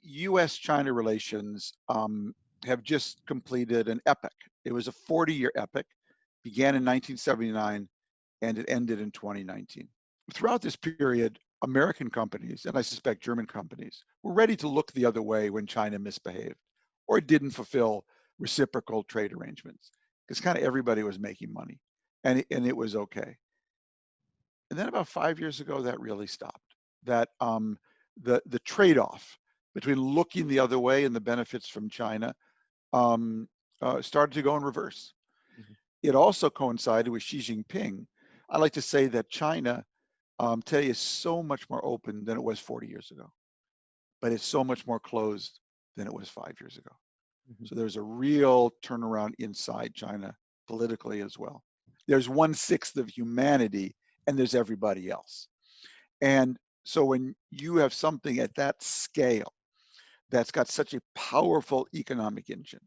U.S.-China relations have just completed an epic. It was a 40-year epic, began in 1979, and it ended in 2019. Throughout this period, American companies, and I suspect German companies, were ready to look the other way when China misbehaved or didn't fulfill reciprocal trade arrangements, because kind of everybody was making money, and it was okay. And then about 5 years ago, that really stopped. That the trade-off between looking the other way and the benefits from China started to go in reverse. Mhm. It also coincided with Xi Jinping. I like to say that China today is so much more open than it was 40 years ago, but it's so much more closed than it was 5 years ago. Mhm. So there's a real turnaround inside China politically as well. There's 1/6 of humanity and there's everybody else. And so when you have something at that scale that's got such a powerful economic engine,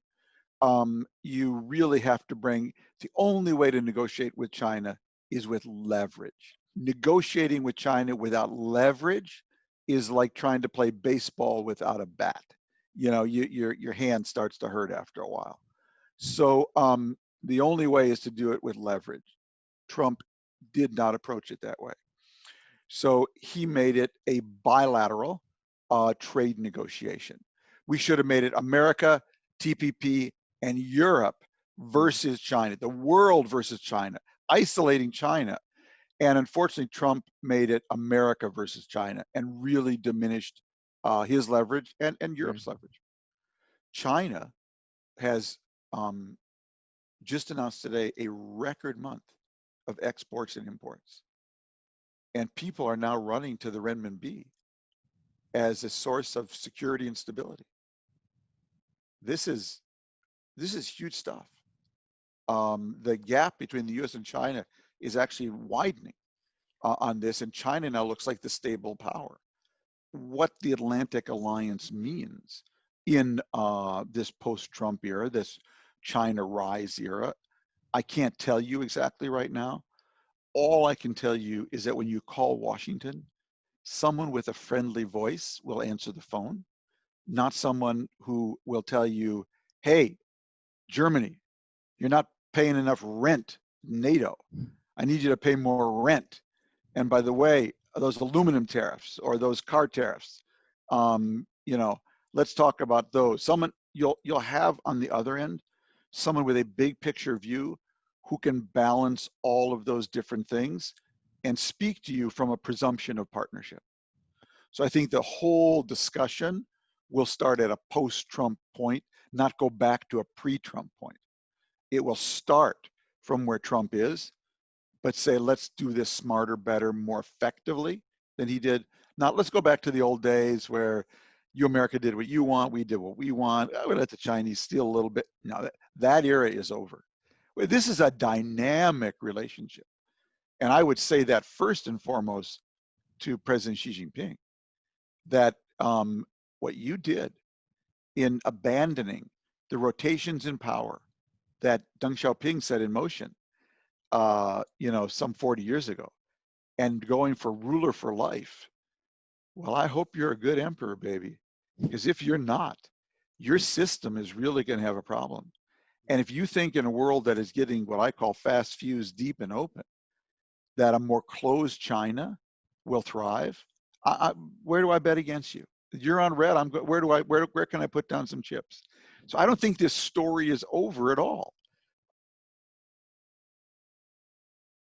you really have to bring, the only way to negotiate with China is with leverage. Negotiating with China without leverage is like trying to play baseball without a bat. You know, your hand starts to hurt after a while. So the only way is to do it with leverage. Trump did not approach it that way. So he made it a bilateral trade negotiation. We should have made it America, TPP, and Europe versus China, the world versus China, isolating China. And unfortunately, Trump made it America versus China and really diminished his leverage and Europe's leverage. China has just announced today a record month of exports and imports. And people are now running to the renminbi as a source of security and stability. This is huge stuff. The gap between the U.S. and China is actually widening on this, and China now looks like the stable power. What the Atlantic Alliance means in this post-Trump era, this China rise era, I can't tell you exactly right now. All I can tell you is that when you call Washington, someone with a friendly voice will answer the phone, not someone who will tell you, hey, Germany, you're not paying enough rent, NATO. I need you to pay more rent. And by the way, those aluminum tariffs or those car tariffs, let's talk about those. Someone you'll have on the other end, someone with a big picture view who can balance all of those different things and speak to you from a presumption of partnership. So I think the whole discussion will start at a post-Trump point, not go back to a pre-Trump point. It will start from where Trump is, but say, let's do this smarter, better, more effectively than he did. Not let's go back to the old days where you America did what you want, we did what we want. I would let the Chinese steal a little bit. No, that era is over. This is a dynamic relationship. And I would say that first and foremost to President Xi Jinping, that what you did in abandoning the rotations in power that Deng Xiaoping set in motion, some 40 years ago, and going for ruler for life. Well, I hope you're a good emperor, baby, because if you're not, your system is really going to have a problem. And if you think in a world that is getting what I call fast, fused, deep, and open, that a more closed China will thrive, where do I bet against you? You're on red. Where can I put down some chips? So I don't think this story is over at all.